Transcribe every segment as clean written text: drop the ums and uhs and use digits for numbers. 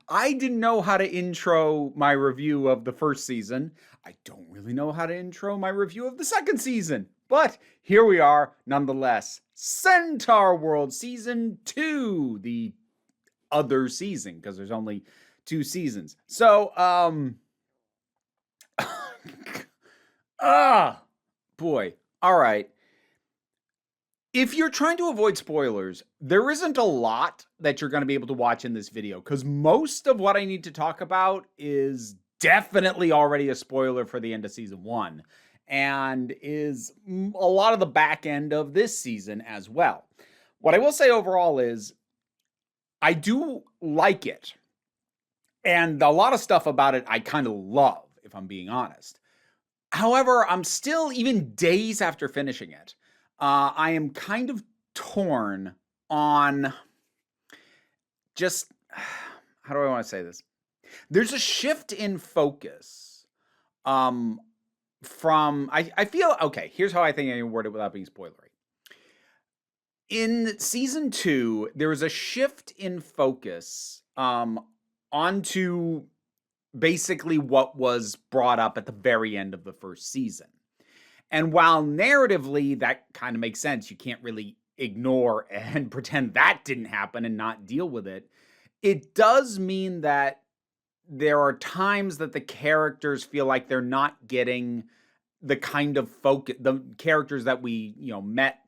I didn't know how to intro my review of the first season. I don't really know how to intro my review of the second season. But here we are, nonetheless. Centaurworld Season 2, the other season, because there's only 2 seasons. So, boy. All right. If you're trying to avoid spoilers, there isn't a lot that you're going to be able to watch in this video, because most of what I need to talk about is definitely already a spoiler for the end of season 1 and is a lot of the back end of this season as well. What I will say overall is I do like it, and a lot of stuff about it I kind of love, if I'm being honest. However, I'm still, even days after finishing it, I am kind of torn on just, how do I want to say this? There's a shift in focus from, I feel, okay, here's how I think I can word it without being spoilery. In season 2, there was a shift in focus onto basically what was brought up at the very end of the first season. And while narratively that kind of makes sense, you can't really ignore and pretend that didn't happen and not deal with it. It does mean that there are times that the characters feel like they're not getting the kind of focus, the characters that we, met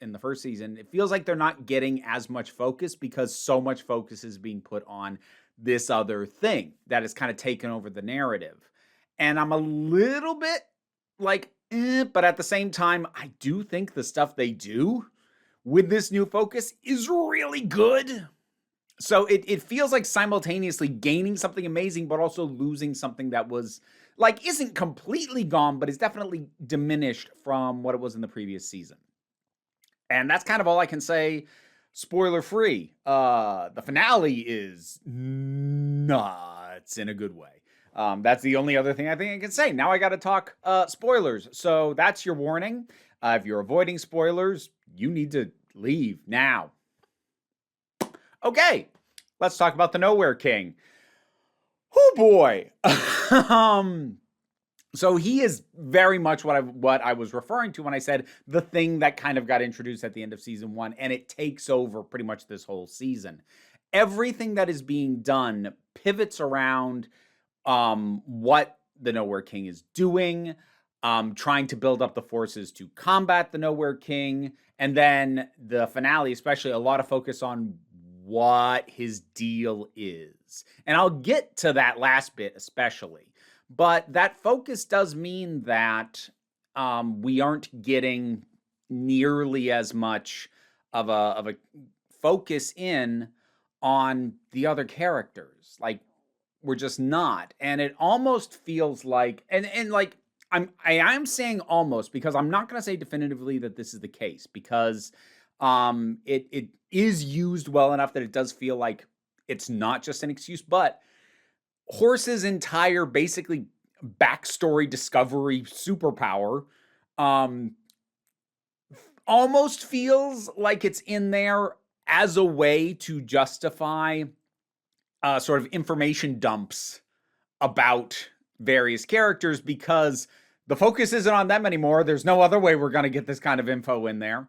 in the first season. It feels like they're not getting as much focus because so much focus is being put on this other thing that has kind of taken over the narrative. And I'm a little bit like, but at the same time, I do think the stuff they do with this new focus is really good. So it feels like simultaneously gaining something amazing, but also losing something that was like, isn't completely gone, but is definitely diminished from what it was in the previous season. And that's kind of all I can say, spoiler free. The finale is nuts in a good way. That's the only other thing I think I can say. Now I got to talk spoilers. So that's your warning. If you're avoiding spoilers, you need to leave now. Okay, let's talk about the Nowhere King. Oh boy. So he is very much what I was referring to when I said the thing that kind of got introduced at the end of season 1, and it takes over pretty much this whole season. Everything that is being done pivots around what the Nowhere King is doing, trying to build up the forces to combat the Nowhere King, and then the finale, especially, a lot of focus on what his deal is. And I'll get to that last bit especially. But that focus does mean that we aren't getting nearly as much of a focus in on the other characters. Like, we're just not. And it almost feels like, and like, I am saying almost, because I'm not going to say definitively that this is the case, because it is used well enough that it does feel like it's not just an excuse. But Horse's entire basically backstory discovery superpower almost feels like it's in there as a way to justify sort of information dumps about various characters, because the focus isn't on them anymore. There's no other way we're going to get this kind of info in there.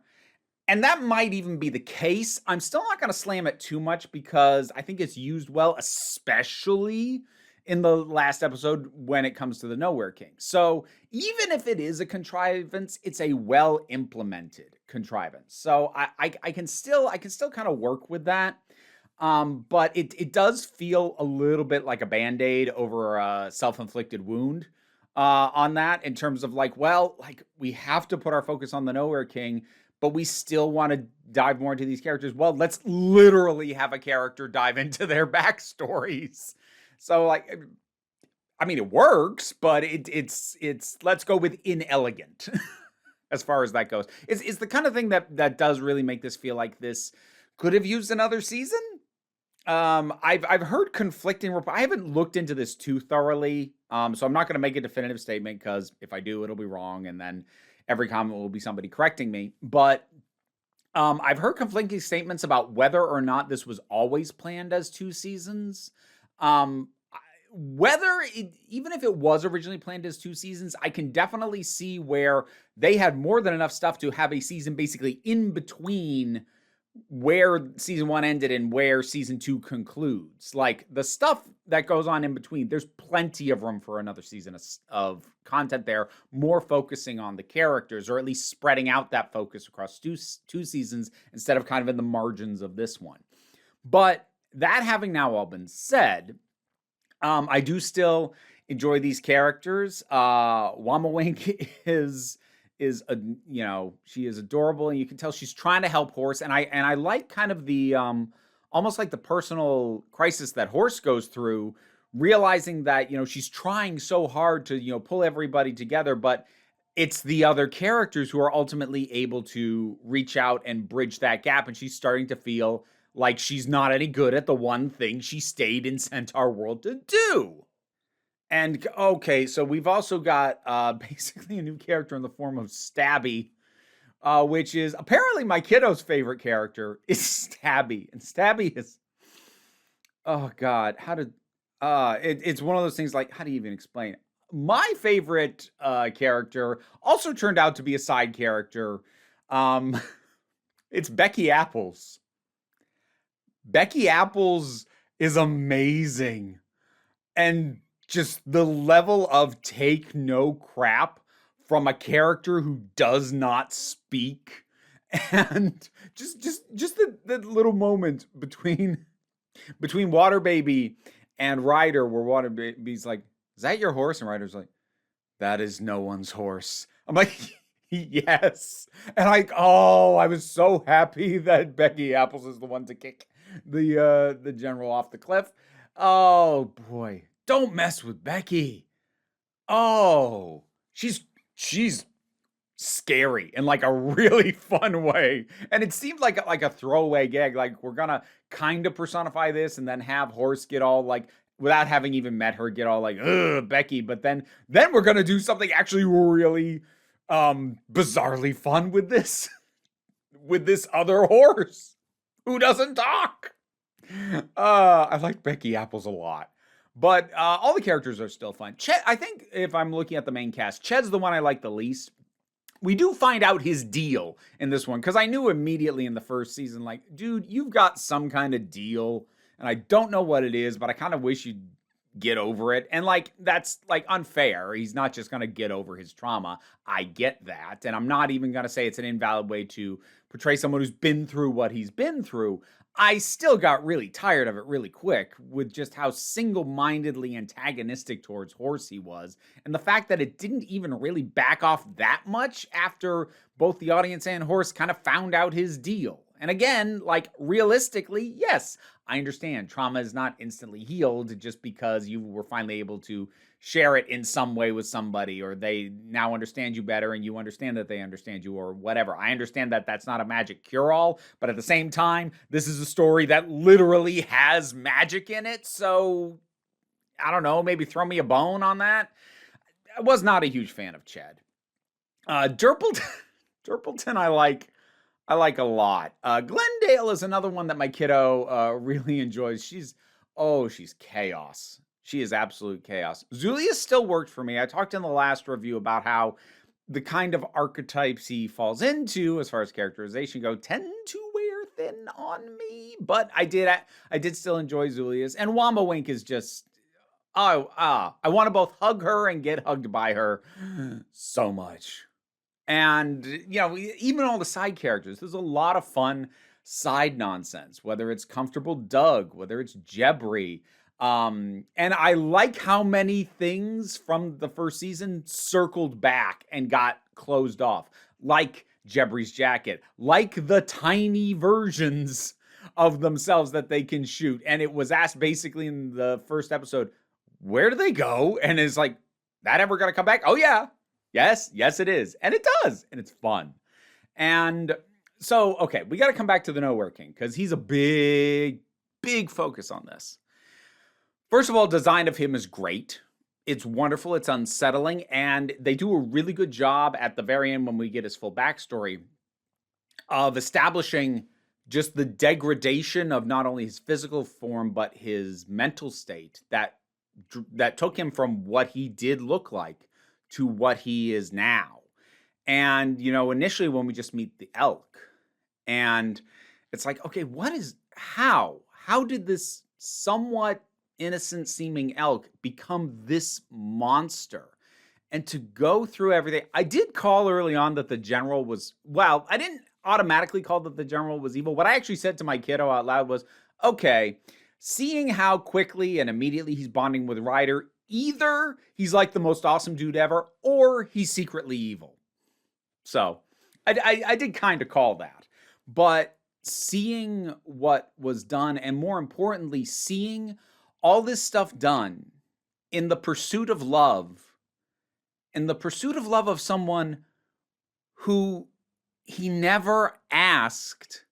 And that might even be the case. I'm still not going to slam it too much, because I think it's used well, especially in the last episode when it comes to the Nowhere King. So even if it is a contrivance, it's a well implemented contrivance. So I can still kind of work with that. But it does feel a little bit like a Band-Aid over a self-inflicted wound on that, in terms of like, well, like, we have to put our focus on the Nowhere King, but we still want to dive more into these characters. Well, let's literally have a character dive into their backstories. So, like, I mean, it works, but it's let's go with inelegant as far as that goes. It's the kind of thing that does really make this feel like this could have used another season. I've heard conflicting reports. I haven't looked into this too thoroughly, so I'm not going to make a definitive statement, because if I do, it'll be wrong, and then every comment will be somebody correcting me. But I've heard conflicting statements about whether or not this was always planned as 2 seasons. Whether even if it was originally planned as 2 seasons, I can definitely see where they had more than enough stuff to have a season basically in between where season 1 ended and where season 2 concludes. Like, the stuff that goes on in between, there's plenty of room for another season of content there, more focusing on the characters, or at least spreading out that focus across two seasons instead of kind of in the margins of this one. But that having now all been said, I do still enjoy these characters. Wamawink is she is adorable, and you can tell she's trying to help Horse, and I like kind of the almost like the personal crisis that Horse goes through, realizing that she's trying so hard to pull everybody together, but it's the other characters who are ultimately able to reach out and bridge that gap, and she's starting to feel like she's not any good at the one thing she stayed in Centaurworld to do. And okay, so we've also got basically a new character in the form of Stabby, which is apparently my kiddo's favorite character is Stabby. And Stabby is, oh God, it's one of those things like, how do you even explain it? My favorite character also turned out to be a side character. It's Becky Apples. Becky Apples is amazing. And just the level of take no crap from a character who does not speak, and just the little moment between Water Baby and Ryder, where Water Baby's like, "Is that your horse?" and Ryder's like, "That is no one's horse." I'm like, yes, and I was so happy that Becky Apples is the one to kick the general off the cliff. Oh boy. Don't mess with Becky. Oh, she's scary in like a really fun way. And it seemed like a throwaway gag. Like, we're gonna kind of personify this and then have Horse get all like, without having even met her, get all like, ugh, Becky. But then we're gonna do something actually really bizarrely fun with this other horse who doesn't talk. I like Becky Apples a lot. But all the characters are still fun. Chet, I think if I'm looking at the main cast, Chet's the one I like the least. We do find out his deal in this one, because I knew immediately in the first season, like, dude, you've got some kind of deal, and I don't know what it is, but I kind of wish you'd get over it. And like, that's like unfair. He's not just going to get over his trauma. I get that. And I'm not even going to say it's an invalid way to portray someone who's been through what he's been through. I still got really tired of it really quick with just how single-mindedly antagonistic towards Horse he was. And the fact that it didn't even really back off that much after both the audience and Horse kind of found out his deal. And again, like, realistically, yes, I understand trauma is not instantly healed just because you were finally able to share it in some way with somebody, or they now understand you better and you understand that they understand you, or whatever. I understand that that's not a magic cure-all, but at the same time, this is a story that literally has magic in it, so I don't know, maybe throw me a bone on that. I was not a huge fan of Ched. Durpleton I like a lot. Glendale is another one that my kiddo really enjoys. She's chaos. She is absolute chaos. Zulius still worked for me. I talked in the last review about how the kind of archetypes he falls into, as far as characterization go, tend to wear thin on me. But I did still enjoy Zulius. And Wamawink is just, I want to both hug her and get hugged by her so much. And, even all the side characters, there's a lot of fun side nonsense, whether it's Comfortable Doug, whether it's Jebri. And I like how many things from the first season circled back and got closed off, like Jebri's jacket, like the tiny versions of themselves that they can shoot. And it was asked basically in the first episode, where do they go? And it's like, that ever gonna come back? Oh yeah. Yes, it is. And it does. And it's fun. And so, okay, we got to come back to the Nowhere King, because he's a big, big focus on this. First of all, design of him is great. It's wonderful. It's unsettling. And they do a really good job at the very end when we get his full backstory of establishing just the degradation of not only his physical form but his mental state that took him from what he did look like to what he is now. And initially when we just meet the elk, and it's like, okay, how did this somewhat innocent seeming elk become this monster? And to go through everything, I did call early on that the general was, well, I didn't automatically call that the general was evil. What I actually said to my kiddo out loud was, okay, seeing how quickly and immediately he's bonding with Ryder, either he's like the most awesome dude ever, or he's secretly evil. So I did kind of call that. But seeing what was done, and more importantly, seeing all this stuff done in the pursuit of love, of someone who he never asked,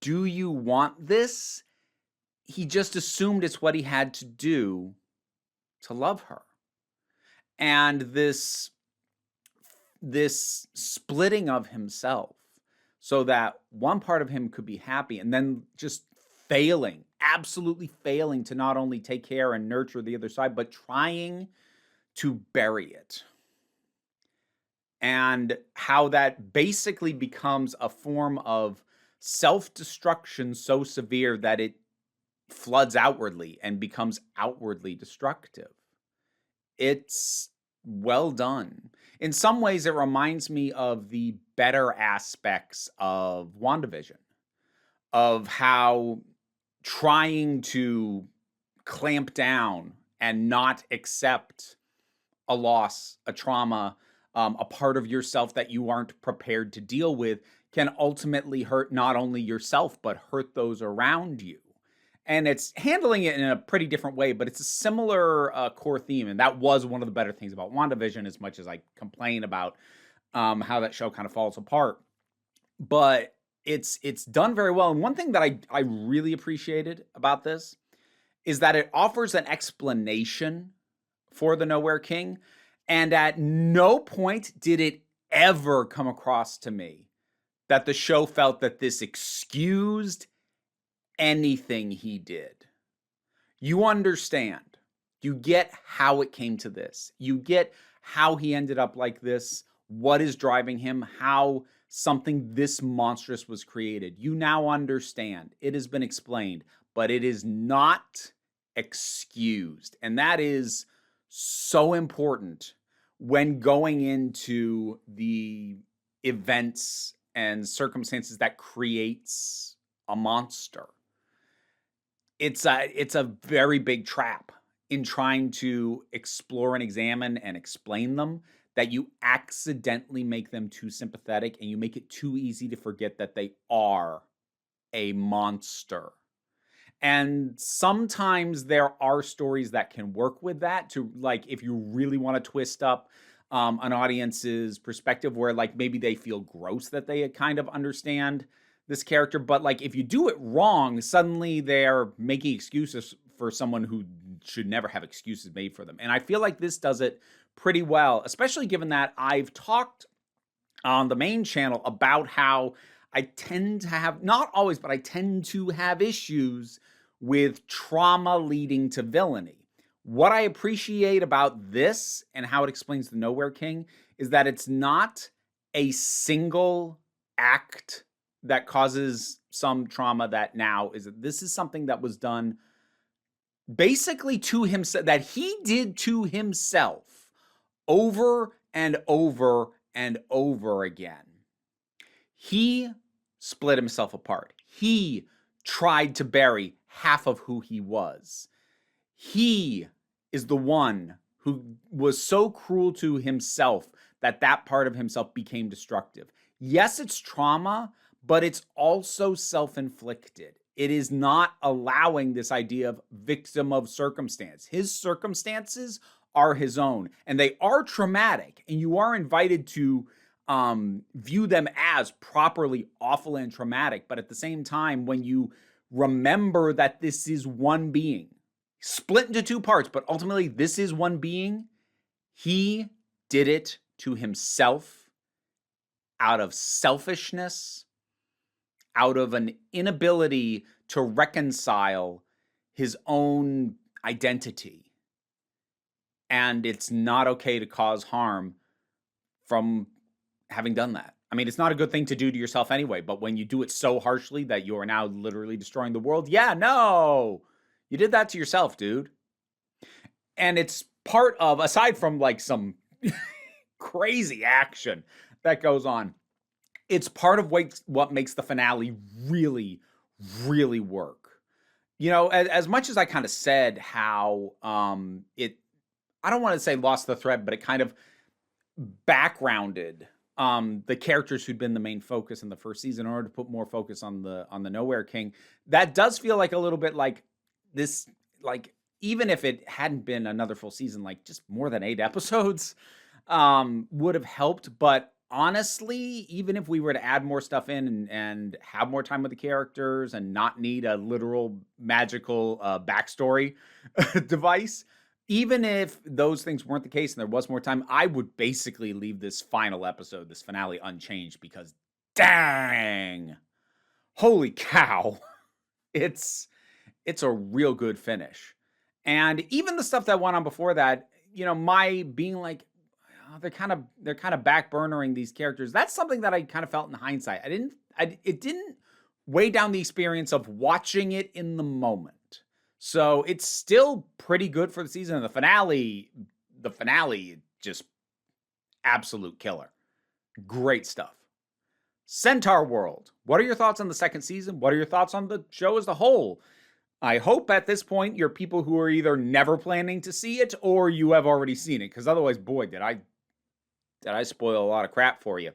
do you want this? He just assumed it's what he had to do to love her. And this splitting of himself so that one part of him could be happy, and then just absolutely failing to not only take care and nurture the other side, but trying to bury it. And how that basically becomes a form of self-destruction so severe that it floods outwardly and becomes outwardly destructive. It's well done. In some ways, it reminds me of the better aspects of WandaVision, of how trying to clamp down and not accept a loss, a trauma, a part of yourself that you aren't prepared to deal with can ultimately hurt not only yourself, but hurt those around you. And it's handling it in a pretty different way, but it's a similar core theme. And that was one of the better things about WandaVision, as much as I complain about how that show kind of falls apart. But it's done very well. And one thing that I really appreciated about this is that it offers an explanation for the Nowhere King. And at no point did it ever come across to me that the show felt that this excused anything he did. You understand. You get how it came to this. You get how he ended up like this, what is driving him, how something this monstrous was created. You now understand. It has been explained, but it is not excused. And that is so important when going into the events and circumstances that creates a monster. It's a very big trap in trying to explore and examine and explain them, that you accidentally make them too sympathetic and you make it too easy to forget that they are a monster. And sometimes there are stories that can work with that, to, like, if you really want to twist up an audience's perspective, where like maybe they feel gross that they kind of understand this character, but like if you do it wrong, suddenly they're making excuses for someone who should never have excuses made for them. And I feel like this does it pretty well, especially given that I've talked on the main channel about how I tend to have, not always, but I tend to have issues with trauma leading to villainy. What I appreciate about this and how it explains the Nowhere King is that it's not a single act that causes some trauma that now is, this is something that was done basically to himself, that he did to himself over and over and over again. He split himself apart. He tried to bury half of who he was. He is the one who was so cruel to himself that that part of himself became destructive. Yes, it's trauma, but it's also self-inflicted. It is not allowing this idea of victim of circumstance. His circumstances are his own, and they are traumatic, and you are invited to view them as properly awful and traumatic. But at the same time, when you remember that this is one being, split into two parts, but ultimately this is one being, he did it to himself out of selfishness, out of an inability to reconcile his own identity. And it's not okay to cause harm from having done that. I mean, it's not a good thing to do to yourself anyway, but when you do it so harshly that you are now literally destroying the world, yeah, no, you did that to yourself, dude. And it's part of, aside from like some crazy action that goes on, it's part of what makes the finale really, really work. You know, as much as I kind of said how I don't want to say lost the thread, but it kind of backgrounded the characters who'd been the main focus in the first season in order to put more focus on the Nowhere King. That does feel like a little bit like this, like even if it hadn't been another full season, like just more than 8 episodes would have helped. But honestly, even if we were to add more stuff in and have more time with the characters and not need a literal magical backstory device, even if those things weren't the case and there was more time, I would basically leave this final episode, this finale, unchanged because dang, holy cow, it's a real good finish. And even the stuff that went on before that, you know, my being like, oh, they're kind of backburnering these characters. That's something that I kind of felt in hindsight. It didn't weigh down the experience of watching it in the moment. So it's still pretty good for the season. And the finale, just absolute killer. Great stuff. Centaurworld. What are your thoughts on the second season? What are your thoughts on the show as a whole? I hope at this point you're people who are either never planning to see it or you have already seen it, because otherwise, boy, did I spoil a lot of crap for you.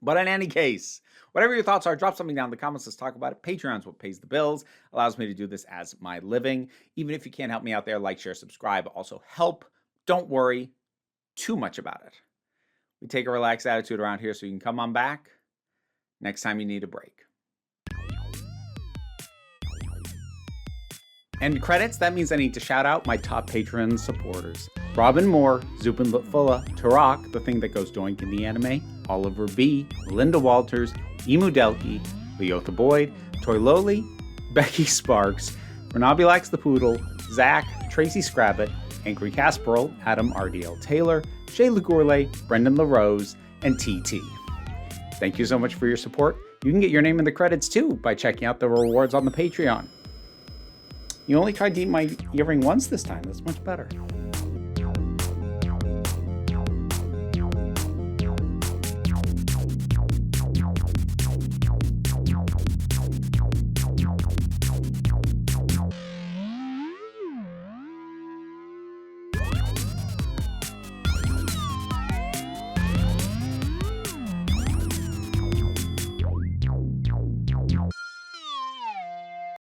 But in any case, whatever your thoughts are, drop something down in the comments. Let's talk about it. Patreon's what pays the bills, allows me to do this as my living. Even if you can't help me out there, like, share, subscribe. Also help. Don't worry too much about it. We take a relaxed attitude around here so you can come on back next time you need a break. End credits, that means I need to shout out my top Patreon supporters. Robin Moore, Zupin Lutfula, Tarak, The Thing That Goes Doink in the Anime, Oliver B., Linda Walters, Emu Delkey, Leotha Boyd, Toy Loli, Becky Sparks, Renabi Likes the Poodle, Zach, Tracy Scrabbit, Angry Casperl, Adam RDL Taylor, Shay Legurle, Brendan LaRose, and TT. Thank you so much for your support. You can get your name in the credits too by checking out the rewards on the Patreon. You only tried to eat my earring once this time. That's much better.